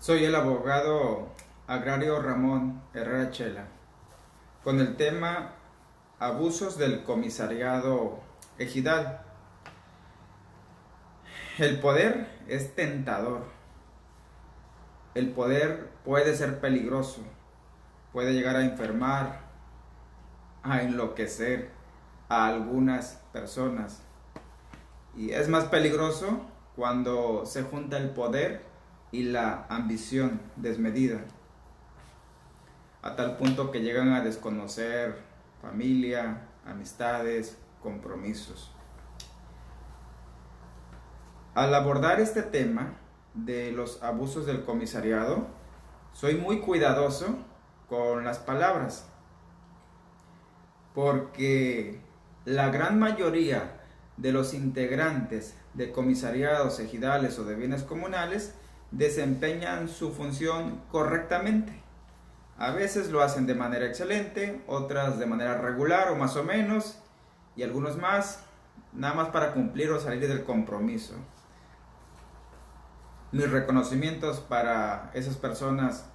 Soy el abogado agrario Ramón Herrera Chela, con el tema abusos del comisariado ejidal. El poder es tentador. El poder puede ser peligroso, puede llegar a enfermar, a enloquecer a algunas personas. Y es más peligroso cuando se junta el poder y la ambición desmedida, a tal punto que llegan a desconocer familia, amistades, compromisos. Al abordar este tema de los abusos del comisariado, soy muy cuidadoso con las palabras, porque la gran mayoría de los integrantes de comisariados ejidales o de bienes comunales desempeñan su función correctamente. A veces lo hacen de manera excelente, otras de manera regular o más o menos, y algunos más nada más para cumplir o salir del compromiso. Mis reconocimientos para esas personas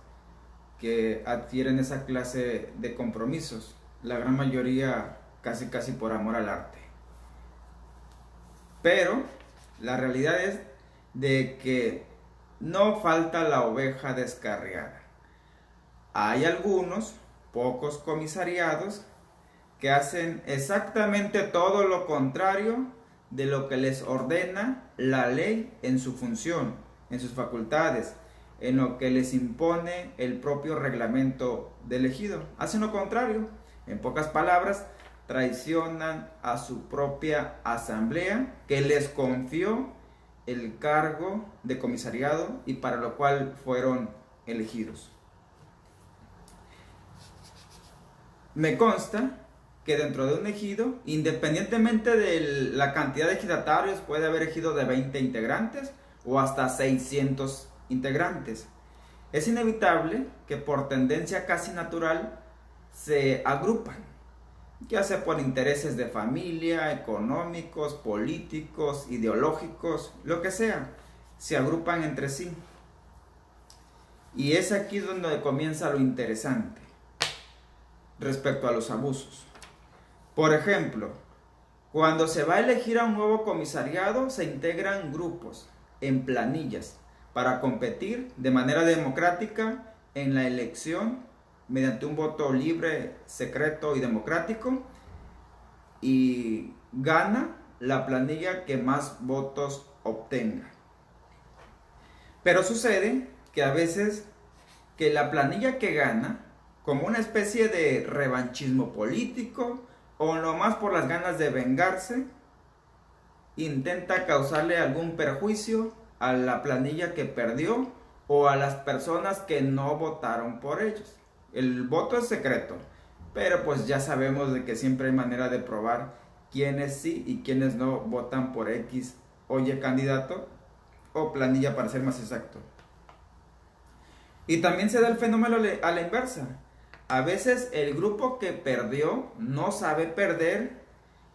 que adquieren esa clase de compromisos, la gran mayoría casi por amor al arte. Pero la realidad es de que no falta la oveja descarriada. Hay algunos, pocos comisariados, que hacen exactamente todo lo contrario de lo que les ordena la ley en su función, en sus facultades, en lo que les impone el propio reglamento del ejido. Hacen lo contrario. En pocas palabras, traicionan a su propia asamblea que les confió el cargo de comisariado y para lo cual fueron elegidos. Me consta que dentro de un ejido, independientemente de la cantidad de ejidatarios, puede haber ejido de 20 integrantes o hasta 600 integrantes. Es inevitable que por tendencia casi natural se agrupan, ya sea por intereses de familia, económicos, políticos, ideológicos, lo que sea, se agrupan entre sí. Y es aquí donde comienza lo interesante respecto a los abusos. Por ejemplo, cuando se va a elegir a un nuevo comisariado, se integran grupos en planillas para competir de manera democrática en la elección mediante un voto libre, secreto y democrático, y gana la planilla que más votos obtenga. Pero sucede que a veces que la planilla que gana, como una especie de revanchismo político o nomás por las ganas de vengarse, intenta causarle algún perjuicio a la planilla que perdió o a las personas que no votaron por ellos. El voto es secreto, pero pues ya sabemos de que siempre hay manera de probar quiénes sí y quiénes no votan por X o Y candidato o planilla, para ser más exacto. Y también se da el fenómeno a la inversa. A veces el grupo que perdió no sabe perder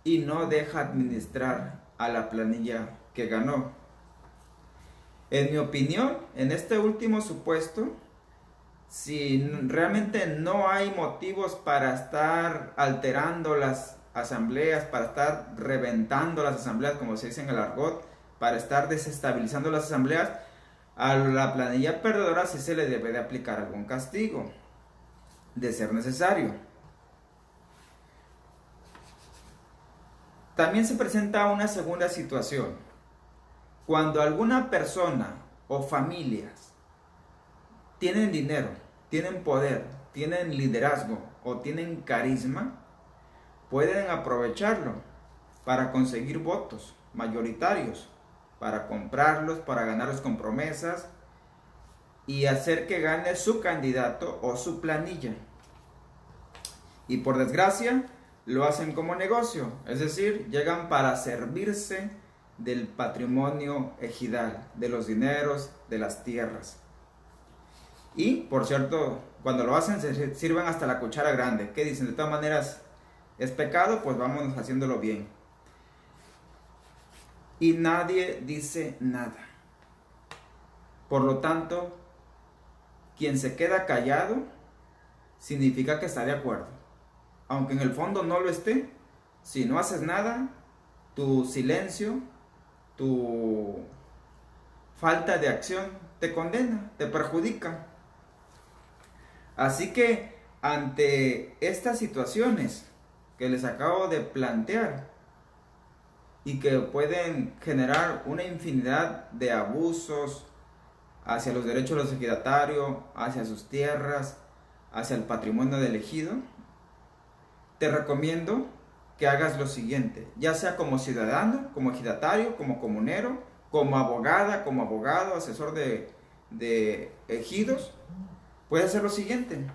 y no deja administrar a la planilla que ganó. En mi opinión, en este último supuesto, si realmente no hay motivos para estar alterando las asambleas, para estar reventando las asambleas, como se dice en el argot, para estar desestabilizando las asambleas, a la planilla perdedora sí se le debe de aplicar algún castigo, de ser necesario. También se presenta una segunda situación. Cuando alguna persona o familias tienen dinero, tienen poder, tienen liderazgo o tienen carisma, pueden aprovecharlo para conseguir votos mayoritarios, para comprarlos, para ganarlos con promesas y hacer que gane su candidato o su planilla. Y por desgracia, lo hacen como negocio, es decir, llegan para servirse del patrimonio ejidal, de los dineros, de las tierras. Y, por cierto, cuando lo hacen se sirven hasta la cuchara grande. ¿Qué dicen? De todas maneras, ¿es pecado? Pues vámonos haciéndolo bien. Y nadie dice nada. Por lo tanto, quien se queda callado significa que está de acuerdo. Aunque en el fondo no lo esté, si no haces nada, tu silencio, tu falta de acción te condena, te perjudica. Así que ante estas situaciones que les acabo de plantear y que pueden generar una infinidad de abusos hacia los derechos de los ejidatarios, hacia sus tierras, hacia el patrimonio del ejido, te recomiendo que hagas lo siguiente, ya sea como ciudadano, como ejidatario, como comunero, como abogada, como abogado, asesor de ejidos. Puedes hacer lo siguiente,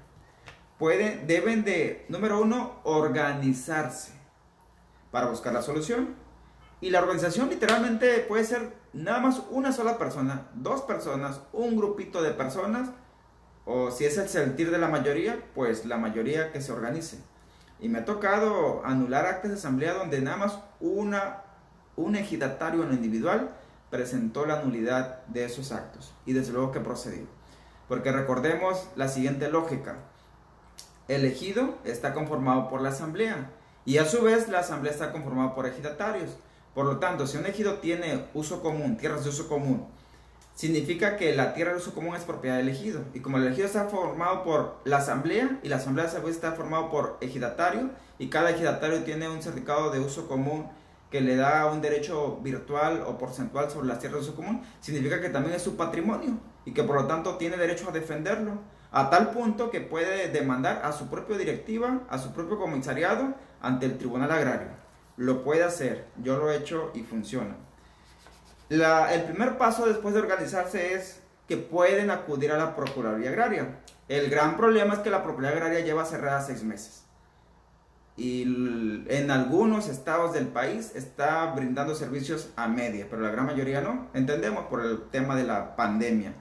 deben de, número 1, organizarse para buscar la solución. Y la organización literalmente puede ser nada más una sola persona, 2 personas, un grupito de personas, o si es el sentir de la mayoría, pues la mayoría que se organice. Y me ha tocado anular actas de asamblea donde nada más un ejidatario en lo individual presentó la nulidad de esos actos. Y desde luego que procedió. Porque recordemos la siguiente lógica. El ejido está conformado por la asamblea y a su vez la asamblea está conformada por ejidatarios. Por lo tanto, si un ejido tiene uso común, tierras de uso común, significa que la tierra de uso común es propiedad del ejido. Y como el ejido está formado por la asamblea y la asamblea a su vez está formado por ejidatario y cada ejidatario tiene un certificado de uso común que le da un derecho virtual o porcentual sobre las tierras de uso común, significa que también es su patrimonio y que por lo tanto tiene derecho a defenderlo, a tal punto que puede demandar a su propia directiva, a su propio comisariado ante el Tribunal Agrario. Lo puede hacer, yo lo he hecho y funciona. El primer paso después de organizarse es que pueden acudir a la Procuraduría Agraria. El gran problema es que la Procuraduría Agraria lleva cerrada 6 meses. Y en algunos estados del país está brindando servicios a media, pero la gran mayoría no, entendemos, por el tema de la pandemia.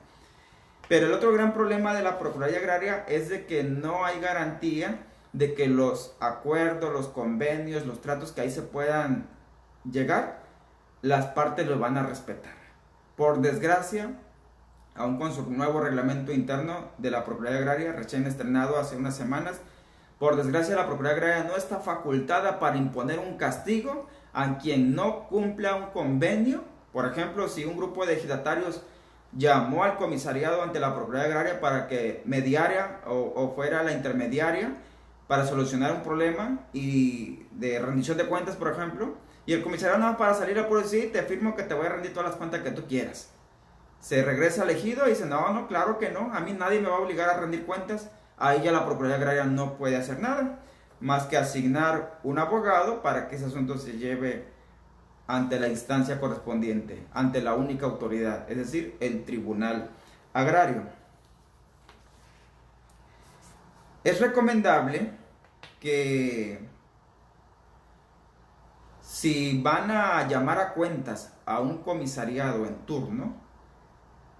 Pero el otro gran problema de la Procuraduría Agraria es de que no hay garantía de que los acuerdos, los convenios, los tratos que ahí se puedan llegar, las partes los van a respetar. Por desgracia, aún con su nuevo reglamento interno de la Procuraduría Agraria, recién estrenado hace unas semanas, por desgracia la Procuraduría Agraria no está facultada para imponer un castigo a quien no cumpla un convenio. Por ejemplo, si un grupo de ejidatarios llamó al comisariado ante la Procuraduría Agraria para que mediara o fuera la intermediaria para solucionar un problema y de rendición de cuentas, por ejemplo, y el comisariado nada más para salir a por decir, te afirmo que te voy a rendir todas las cuentas que tú quieras. Se regresa al ejido y dice, no, claro que no, a mí nadie me va a obligar a rendir cuentas. Ahí ya la Procuraduría Agraria no puede hacer nada, más que asignar un abogado para que ese asunto se lleve ante la instancia correspondiente, ante la única autoridad, es decir, el Tribunal Agrario. Es recomendable que si van a llamar a cuentas a un comisariado en turno,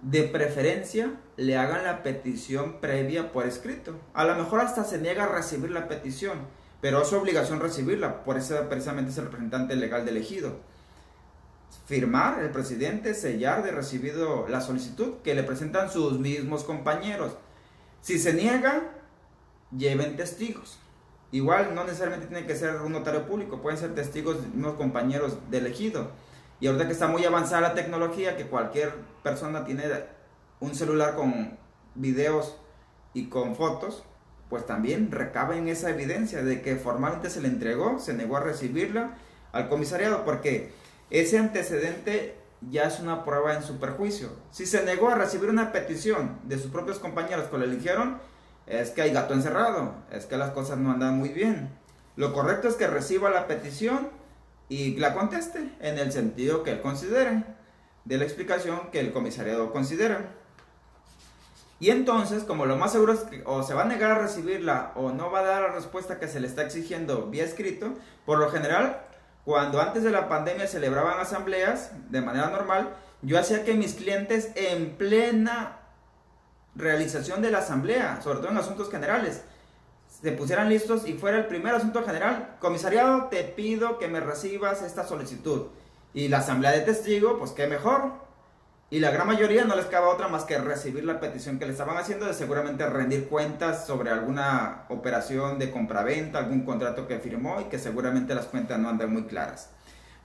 de preferencia le hagan la petición previa por escrito. A lo mejor hasta se niega a recibir la petición, pero es su obligación recibirla, por eso precisamente es el representante legal del ejido. Firmar, el presidente, sellar de recibido la solicitud que le presentan sus mismos compañeros. Si se niega, lleven testigos. Igual no necesariamente tiene que ser un notario público, pueden ser testigos unos compañeros del ejido. Y ahorita que está muy avanzada la tecnología, que cualquier persona tiene un celular con videos y con fotos, pues también recaben esa evidencia de que formalmente se le entregó, se negó a recibirla al comisariado, porque ese antecedente ya es una prueba en su perjuicio. Si se negó a recibir una petición de sus propios compañeros que lo eligieron, es que hay gato encerrado, es que las cosas no andan muy bien. Lo correcto es que reciba la petición y la conteste en el sentido que él considere, de la explicación que el comisariado considera. Y entonces, como lo más seguro es que o se va a negar a recibirla o no va a dar la respuesta que se le está exigiendo vía escrito, por lo general, cuando antes de la pandemia celebraban asambleas de manera normal, yo hacía que mis clientes en plena realización de la asamblea, sobre todo en asuntos generales, se pusieran listos y fuera el primer asunto general, comisariado, te pido que me recibas esta solicitud. Y la asamblea de testigos, pues qué mejor. Y la gran mayoría no les cabe otra más que recibir la petición que le estaban haciendo de seguramente rendir cuentas sobre alguna operación de compraventa, algún contrato que firmó y que seguramente las cuentas no andan muy claras.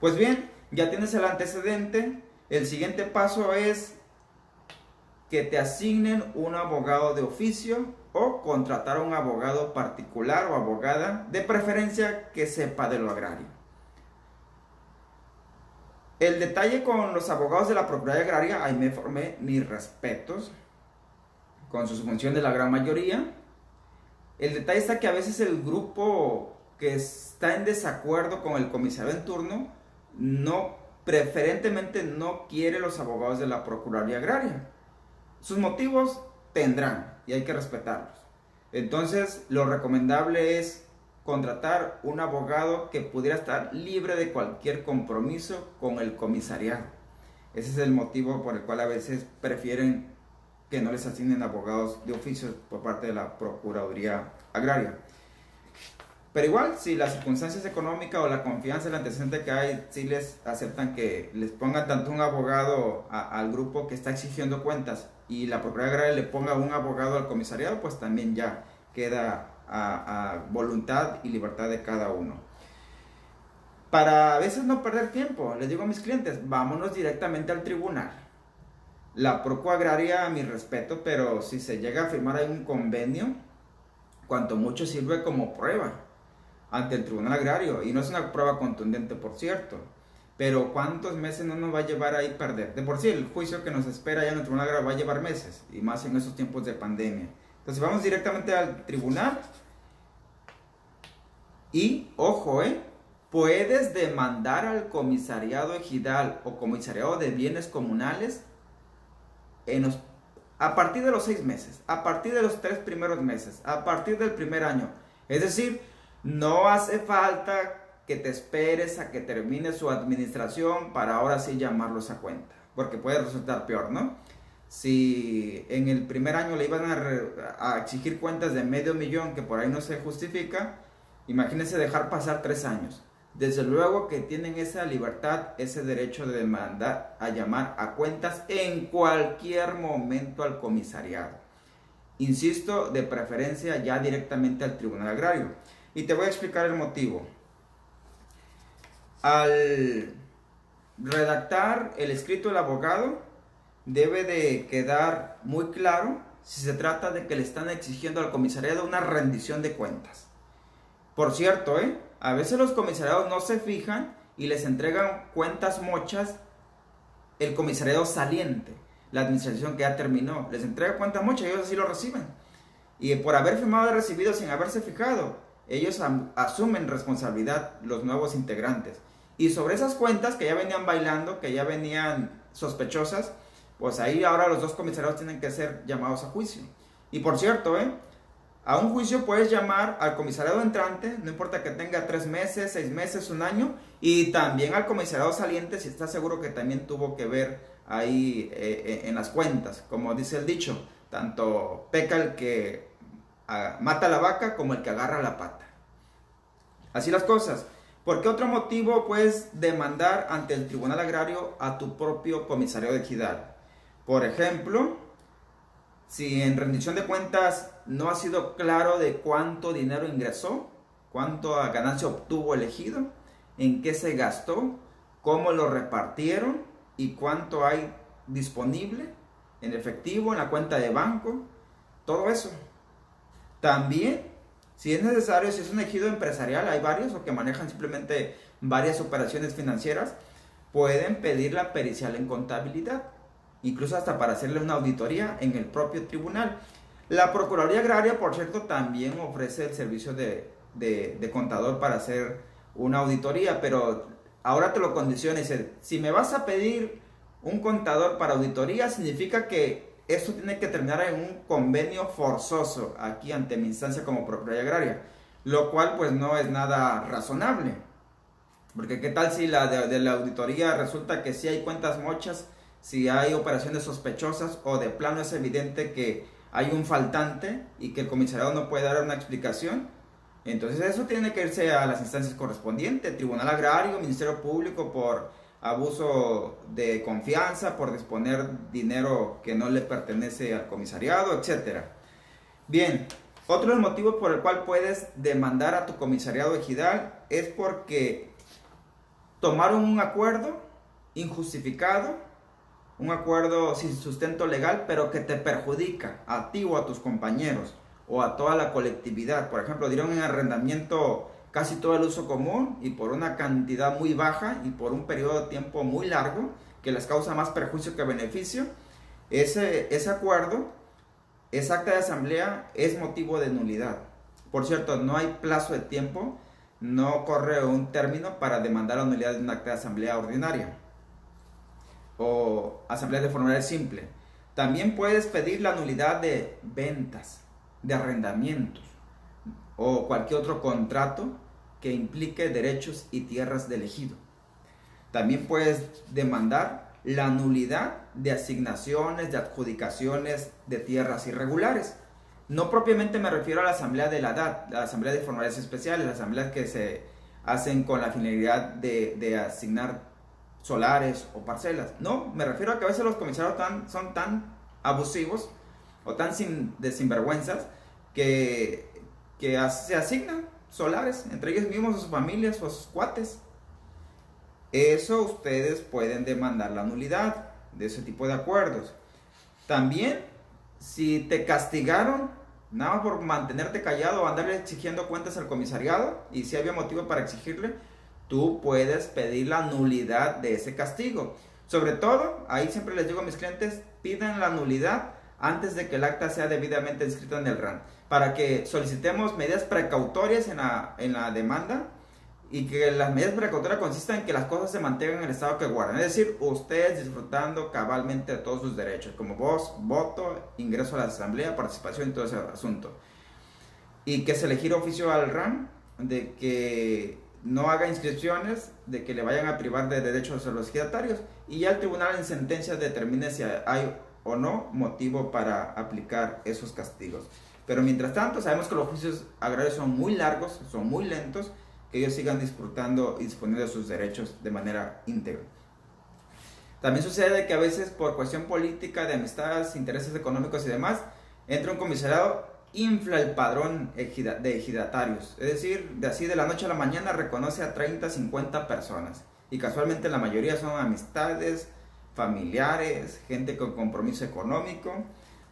Pues bien, ya tienes el antecedente. El siguiente paso es que te asignen un abogado de oficio o contratar a un abogado particular o abogada, de preferencia que sepa de lo agrario. El detalle con los abogados de la Procuraduría Agraria, ahí me formé, mis respetos, con sus funciones la gran mayoría. El detalle está que a veces el grupo que está en desacuerdo con el comisario en turno, preferentemente no quiere los abogados de la Procuraduría Agraria. Sus motivos tendrán y hay que respetarlos. Entonces, lo recomendable es contratar un abogado que pudiera estar libre de cualquier compromiso con el comisariado. Ese es el motivo por el cual a veces prefieren que no les asignen abogados de oficio por parte de la Procuraduría Agraria. Pero igual, si las circunstancias económicas o la confianza, el antecedente que hay, si les aceptan que les pongan tanto un abogado al grupo que está exigiendo cuentas y la Procuraduría Agraria le ponga un abogado al comisariado, pues también ya queda a voluntad y libertad de cada uno. Para a veces no perder tiempo, les digo a mis clientes, vámonos directamente al tribunal. La Procuraduría Agraria, mi respeto, pero si se llega a firmar ahí un convenio, cuanto mucho sirve como prueba ante el Tribunal Agrario, y no es una prueba contundente, por cierto, pero ¿cuántos meses no nos va a llevar ahí perder? De por sí, el juicio que nos espera ya en el Tribunal Agrario va a llevar meses, y más en esos tiempos de pandemia. Entonces vamos directamente al tribunal, y ojo, puedes demandar al comisariado ejidal o comisariado de bienes comunales a partir de los 6 meses, a partir de los 3 primeros meses, a partir del primer año. Es decir, no hace falta que te esperes a que termine su administración para ahora sí llamarlos a cuenta, porque puede resultar peor, ¿no? Si en el primer año le iban a exigir cuentas de $500,000, que por ahí no se justifica, imagínense dejar pasar 3 años. Desde luego que tienen esa libertad, ese derecho de demandar a llamar a cuentas en cualquier momento al comisariado. Insisto, de preferencia ya directamente al Tribunal Agrario. Y te voy a explicar el motivo. Al redactar el escrito del abogado, debe de quedar muy claro si se trata de que le están exigiendo al comisariado una rendición de cuentas. Por cierto, a veces los comisariados no se fijan y les entregan cuentas mochas el comisariado saliente, la administración que ya terminó. Les entrega cuentas mochas y ellos así lo reciben. Y por haber firmado de recibido sin haberse fijado, ellos asumen responsabilidad los nuevos integrantes. Y sobre esas cuentas que ya venían bailando, que ya venían sospechosas, pues ahí ahora los dos comisariados tienen que ser llamados a juicio. Y por cierto, a un juicio puedes llamar al comisariado entrante, no importa que tenga 3 meses, 6 meses, 1 año, y también al comisariado saliente si está seguro que también tuvo que ver ahí en las cuentas. Como dice el dicho, tanto peca el que mata la vaca como el que agarra la pata. Así las cosas. ¿Por qué otro motivo puedes demandar ante el Tribunal Agrario a tu propio comisario de ejidal? Por ejemplo, si en rendición de cuentas no ha sido claro de cuánto dinero ingresó, cuánto ganancia obtuvo el ejido, en qué se gastó, cómo lo repartieron y cuánto hay disponible en efectivo, en la cuenta de banco, todo eso. También, si es necesario, si es un ejido empresarial, hay varios o que manejan simplemente varias operaciones financieras, pueden pedir la pericial en contabilidad, incluso hasta para hacerle una auditoría en el propio tribunal. La Procuraduría Agraria, por cierto, también ofrece el servicio de contador para hacer una auditoría, pero ahora te lo condiciona y dice, si me vas a pedir un contador para auditoría, significa que esto tiene que terminar en un convenio forzoso aquí ante mi instancia como Procuraduría Agraria, lo cual pues no es nada razonable, porque qué tal si de la auditoría resulta que sí hay cuentas mochas, si hay operaciones sospechosas o de plano es evidente que hay un faltante y que el comisariado no puede dar una explicación. Entonces eso tiene que irse a las instancias correspondientes, Tribunal Agrario, Ministerio Público, por abuso de confianza por disponer dinero que no le pertenece al comisariado, etcétera. Bien, otro de los motivos por el cual puedes demandar a tu comisariado ejidal es porque tomaron un acuerdo injustificado, un acuerdo sin sustento legal, pero que te perjudica a ti o a tus compañeros o a toda la colectividad. Por ejemplo, dieron en arrendamiento casi todo el uso común y por una cantidad muy baja y por un periodo de tiempo muy largo que les causa más perjuicio que beneficio. Ese acuerdo, esa acta de asamblea es motivo de nulidad. Por cierto, no hay plazo de tiempo, no corre un término para demandar la nulidad de un acta de asamblea ordinaria o asamblea de formulario simple. También puedes pedir la nulidad de ventas, de arrendamientos o cualquier otro contrato que implique derechos y tierras del ejido. También puedes demandar la nulidad de asignaciones, de adjudicaciones de tierras irregulares. No propiamente me refiero a la asamblea de la DAT, la asamblea de formularios especiales, las asambleas que se hacen con la finalidad de asignar solares o parcelas. No, me refiero a que a veces los comisarios son tan abusivos o tan de sinvergüenzas que se asignan solares entre ellos mismos, a sus familias o a sus cuates. Eso ustedes pueden demandar la nulidad de ese tipo de acuerdos. También, si te castigaron nada más por mantenerte callado o andarle exigiendo cuentas al comisariado, y si había motivo para exigirle, tú puedes pedir la nulidad de ese castigo. Sobre todo, ahí siempre les digo a mis clientes, pidan la nulidad antes de que el acta sea debidamente inscrita en el RAN, para que solicitemos medidas precautorias en la demanda, y que las medidas precautorias consistan en que las cosas se mantengan en el estado que guardan, es decir, ustedes disfrutando cabalmente de todos sus derechos, como voz, voto, ingreso a la asamblea, participación y todo ese asunto. Y que se le gire oficio al RAN de que no haga inscripciones, de que le vayan a privar de derechos a los ejidatarios, y ya el tribunal en sentencia determine si hay o no motivo para aplicar esos castigos. Pero mientras tanto, sabemos que los juicios agrarios son muy largos, son muy lentos, que ellos sigan disfrutando y disponiendo de sus derechos de manera íntegra. También sucede que a veces por cuestión política, de amistades, intereses económicos y demás, entra un comisariado, infla el padrón de ejidatarios, es decir, de la noche a la mañana reconoce a 30, 50 personas, y casualmente la mayoría son amistades, familiares, gente con compromiso económico.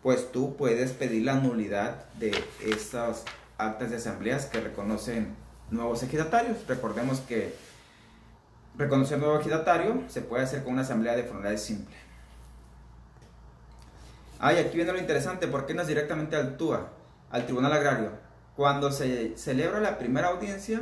Pues tú puedes pedir la nulidad de esas actas de asambleas que reconocen nuevos ejidatarios. Recordemos que reconocer nuevo ejidatario se puede hacer con una asamblea de formulario simple. Aquí viene lo interesante, ¿por qué no es directamente al TUA, al Tribunal Agrario? Cuando se celebra la primera audiencia,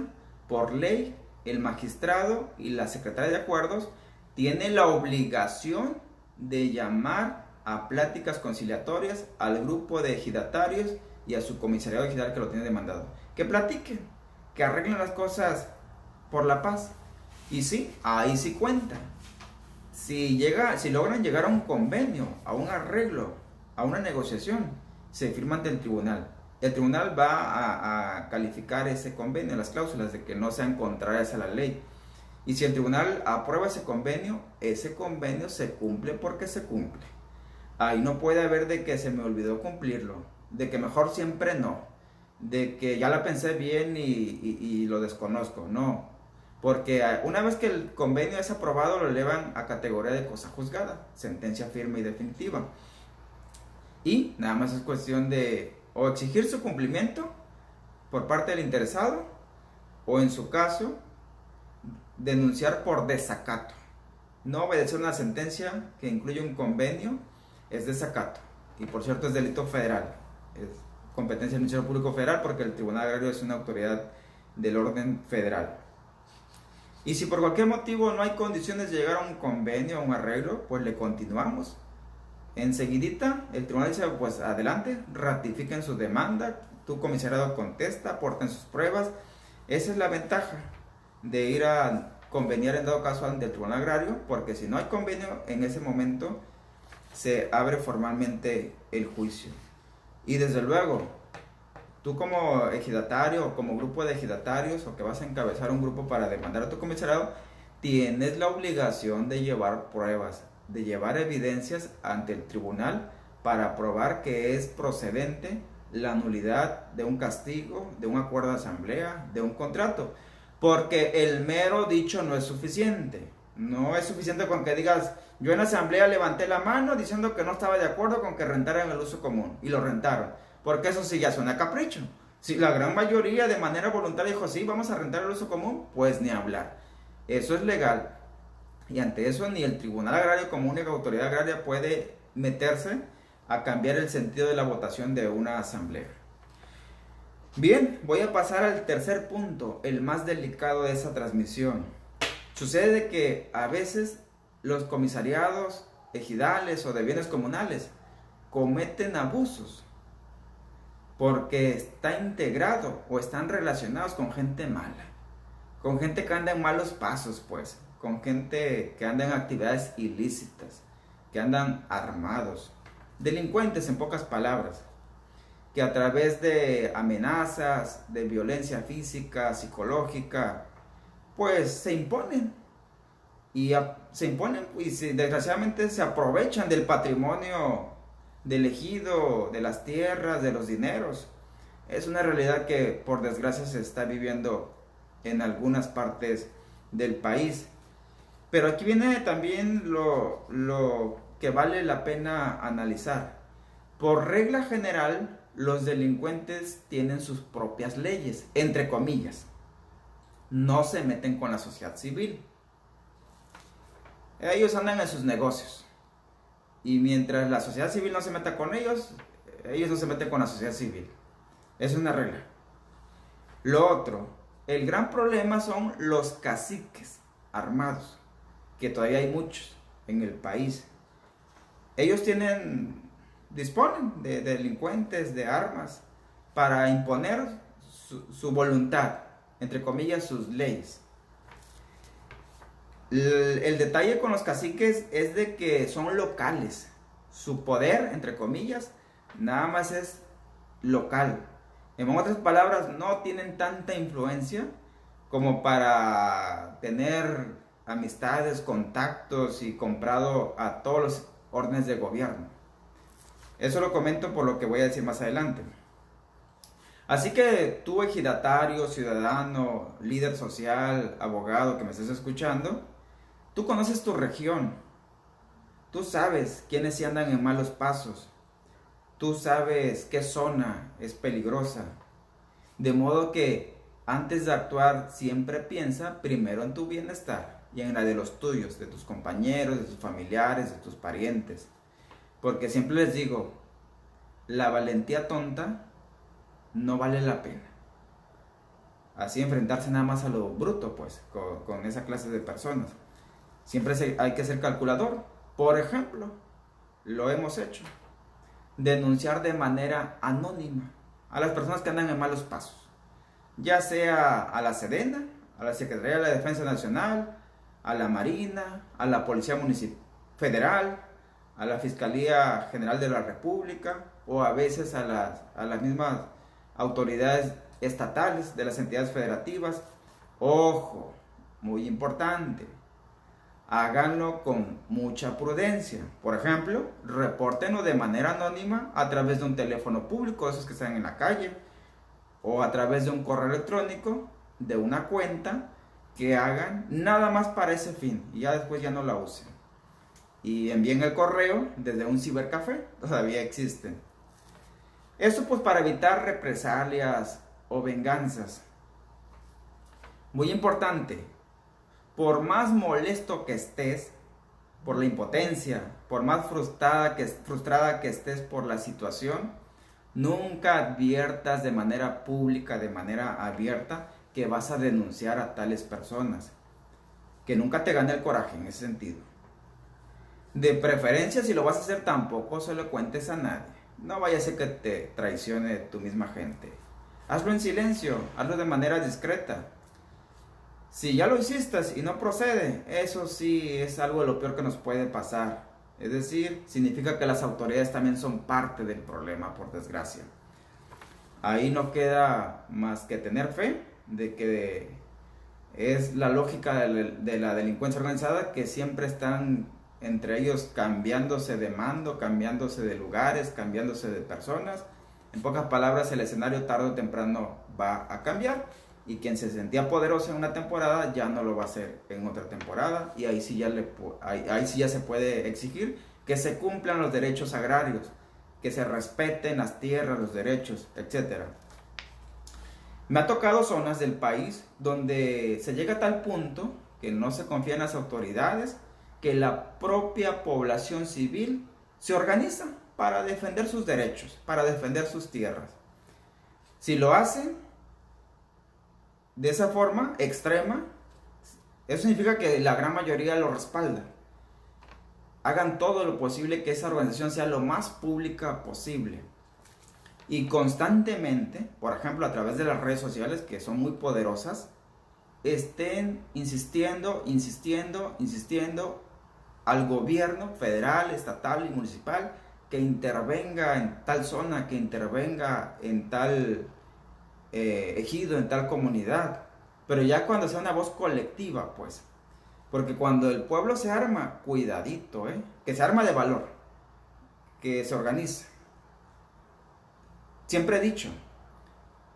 por ley, el magistrado y la secretaria de acuerdos tienen la obligación de llamar a pláticas conciliatorias al grupo de ejidatarios y a su comisariado ejidal que lo tiene demandado. Que platiquen, que arreglen las cosas por la paz. Y sí, ahí sí cuenta. Si logran llegar a un convenio, a un arreglo, a una negociación, se firma ante el tribunal. El tribunal va a calificar ese convenio, las cláusulas de que no sean contrarias a la ley. Y si el tribunal aprueba ese convenio se cumple porque se cumple. Ahí no puede haber de que se me olvidó cumplirlo, de que mejor siempre no, de que ya la pensé bien y lo desconozco. No, porque una vez que el convenio es aprobado lo elevan a categoría de cosa juzgada, sentencia firme y definitiva. Y nada más es cuestión de o exigir su cumplimiento por parte del interesado, o en su caso denunciar por desacato. No obedecer una sentencia que incluye un convenio es desacato, y por cierto es delito federal, es competencia del Ministerio Público Federal, porque el Tribunal Agrario es una autoridad del orden federal. Y si por cualquier motivo no hay condiciones de llegar a un convenio, a un arreglo, pues le continuamos. Enseguidita el tribunal dice, pues adelante, ratifiquen su demanda, tu comisariado contesta, aporten sus pruebas. Esa es la ventaja de ir a conveniar en dado caso ante el Tribunal Agrario, porque si no hay convenio, en ese momento se abre formalmente el juicio. Y desde luego, tú como ejidatario o como grupo de ejidatarios, o que vas a encabezar un grupo para demandar a tu comisariado, tienes la obligación de llevar pruebas, de llevar evidencias ante el tribunal para probar que es procedente la nulidad de un castigo, de un acuerdo de asamblea, de un contrato. Porque el mero dicho no es suficiente. No es suficiente con que digas, yo en asamblea levanté la mano diciendo que no estaba de acuerdo con que rentaran el uso común. Y lo rentaron. Porque eso sí ya suena capricho. Si la gran mayoría de manera voluntaria dijo, sí, vamos a rentar el uso común, pues ni hablar. Eso es legal. Y ante eso ni el Tribunal Agrario Común ni la Autoridad Agraria puede meterse a cambiar el sentido de la votación de una asamblea. Bien, voy a pasar al tercer punto, el más delicado de esa transmisión. Sucede que a veces los comisariados ejidales o de bienes comunales cometen abusos porque está integrado o están relacionados con gente mala, con gente que anda en malos pasos, pues, con gente que anda en actividades ilícitas, que andan armados, delincuentes en pocas palabras, que a través de amenazas, de violencia física, psicológica, pues se imponen y desgraciadamente se aprovechan del patrimonio del ejido, de las tierras, de los dineros. Es una realidad que por desgracia se está viviendo en algunas partes del país. Pero aquí viene también lo que vale la pena analizar. Por regla general, los delincuentes tienen sus propias leyes, entre comillas. No se meten con la sociedad civil. Ellos andan en sus negocios. Y mientras la sociedad civil no se meta con ellos, ellos no se meten con la sociedad civil. Es una regla. Lo otro, el gran problema son los caciques armados, que todavía hay muchos en el país. Ellos disponen de delincuentes, de armas, para imponer su voluntad, entre comillas, sus leyes. El detalle con los caciques es de que son locales. Su poder, entre comillas, nada más es local. En otras palabras, no tienen tanta influencia como para tener amistades, contactos y comprado a todos los órdenes de gobierno. Eso lo comento por lo que voy a decir más adelante. Así que tú, ejidatario, ciudadano, líder social, abogado que me estés escuchando, tú conoces tu región. Tú sabes quiénes sí andan en malos pasos. Tú sabes qué zona es peligrosa. De modo que antes de actuar siempre piensa primero en tu bienestar y en la de los tuyos, de tus compañeros, de tus familiares, de tus parientes. Porque siempre les digo, la valentía tonta no vale la pena. Así enfrentarse nada más a lo bruto, pues, con esa clase de personas. Siempre hay que ser calculador. Por ejemplo, lo hemos hecho. Denunciar de manera anónima a las personas que andan en malos pasos. Ya sea a la Sedena, a la Secretaría de la Defensa Nacional, a la Marina, a la Policía Municipal Federal, a la Fiscalía General de la República o a veces a las mismas autoridades estatales de las entidades federativas. Ojo, muy importante, háganlo con mucha prudencia. Por ejemplo, repórtenlo de manera anónima a través de un teléfono público, esos que están en la calle, o a través de un correo electrónico, de una cuenta que hagan nada más para ese fin y ya después ya no la usen. Y envíen el correo desde un cibercafé, todavía existen. Esto pues para evitar represalias o venganzas. Muy importante, por más molesto que estés por la impotencia, por más frustrada que estés por la situación, nunca adviertas de manera pública, de manera abierta, que vas a denunciar a tales personas. Que nunca te gane el coraje en ese sentido. De preferencia, si lo vas a hacer, tampoco se lo cuentes a nadie. No vaya a ser que te traicione tu misma gente. Hazlo en silencio, hazlo de manera discreta. Si ya lo hiciste y no procede, eso sí es algo de lo peor que nos puede pasar. Es decir, significa que las autoridades también son parte del problema, por desgracia. Ahí no queda más que tener fe de que Es la lógica de la delincuencia organizada, que siempre están entre ellos cambiándose de mando, cambiándose de lugares, cambiándose de personas. En pocas palabras, el escenario tarde o temprano va a cambiar, y quien se sentía poderoso en una temporada ya no lo va a hacer en otra temporada, y ahí sí ya se puede exigir que se cumplan los derechos agrarios, que se respeten las tierras, los derechos, etc. Me ha tocado zonas del país donde se llega a tal punto que no se confía en las autoridades, que la propia población civil se organiza para defender sus derechos, para defender sus tierras. Si lo hacen de esa forma extrema, eso significa que la gran mayoría lo respalda. Hagan todo lo posible que esa organización sea lo más pública posible. Y constantemente, por ejemplo, a través de las redes sociales, que son muy poderosas, estén insistiendo al gobierno federal, estatal y municipal que intervenga en tal zona, que intervenga en tal ejido, en tal comunidad. Pero ya cuando sea una voz colectiva, pues. Porque cuando el pueblo se arma, cuidadito, que se arma de valor, que se organiza. Siempre he dicho,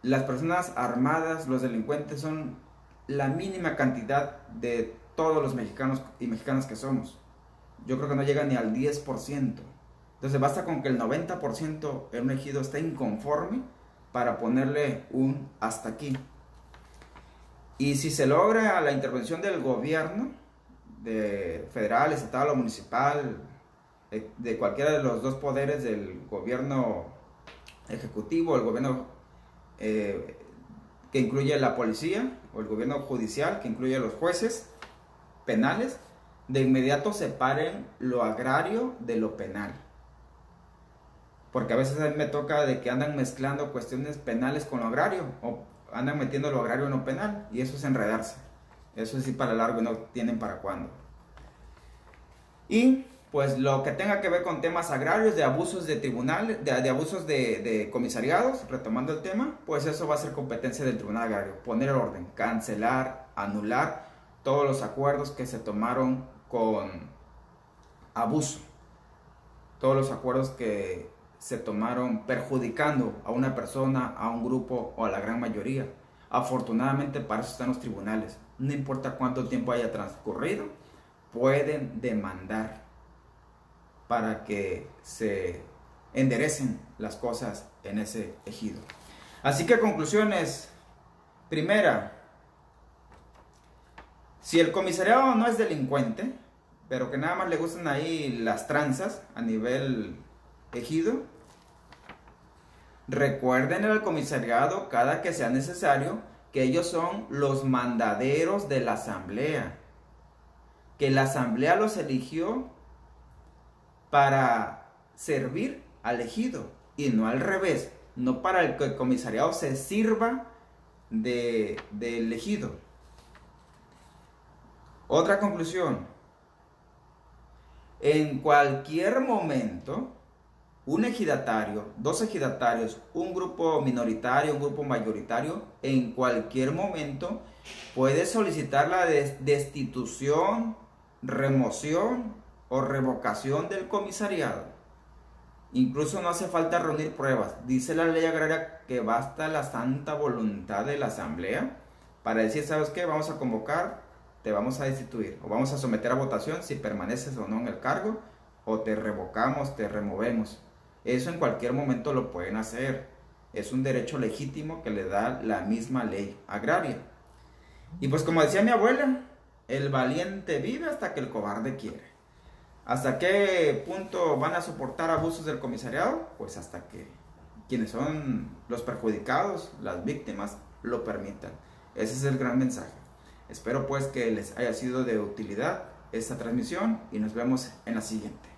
las personas armadas, los delincuentes, son la mínima cantidad de todos los mexicanos y mexicanas que somos. Yo creo que no llega ni al 10%. Entonces basta con que el 90% en un ejido esté inconforme para ponerle un hasta aquí. Y si se logra la intervención del gobierno, de federal, estatal o municipal, de cualquiera de los dos poderes, del gobierno ejecutivo, el gobierno que incluye la policía, o el gobierno judicial que incluye a los jueces penales, de inmediato separen lo agrario de lo penal. Porque a veces a mí me toca de que andan mezclando cuestiones penales con lo agrario, o andan metiendo lo agrario en lo penal, y eso es enredarse. Eso sí para largo y no tienen para cuándo. Y pues lo que tenga que ver con temas agrarios, de abusos de tribunales, de abusos de comisariados, retomando el tema, pues eso va a ser competencia del Tribunal Agrario. Poner orden, cancelar, anular todos los acuerdos que se tomaron con abuso. Todos los acuerdos que se tomaron perjudicando a una persona, a un grupo o a la gran mayoría. Afortunadamente para eso están los tribunales. No importa cuánto tiempo haya transcurrido, pueden demandar para que se enderecen las cosas en ese ejido. Así que conclusiones. Primera, si el comisariado no es delincuente, pero que nada más le gustan ahí las tranzas a nivel ejido, recuerden al comisariado cada que sea necesario que ellos son los mandaderos de la asamblea, que la asamblea los eligió para servir al ejido y no al revés, no para que el comisariado se sirva del ejido. Otra conclusión: en cualquier momento, un ejidatario, dos ejidatarios, un grupo minoritario, un grupo mayoritario, en cualquier momento puede solicitar la destitución, remoción o revocación del comisariado. Incluso no hace falta reunir pruebas. Dice la ley agraria que basta la santa voluntad de la asamblea para decir, ¿sabes qué? Vamos a convocar, te vamos a destituir, o vamos a someter a votación si permaneces o no en el cargo, o te revocamos, te removemos. Eso en cualquier momento lo pueden hacer. Es un derecho legítimo que le da la misma ley agraria. Y pues como decía mi abuela, el valiente vive hasta que el cobarde quiere. ¿Hasta qué punto van a soportar abusos del comisariado? Pues hasta que quienes son los perjudicados, las víctimas, lo permitan. Ese es el gran mensaje. Espero pues que les haya sido de utilidad esta transmisión y nos vemos en la siguiente.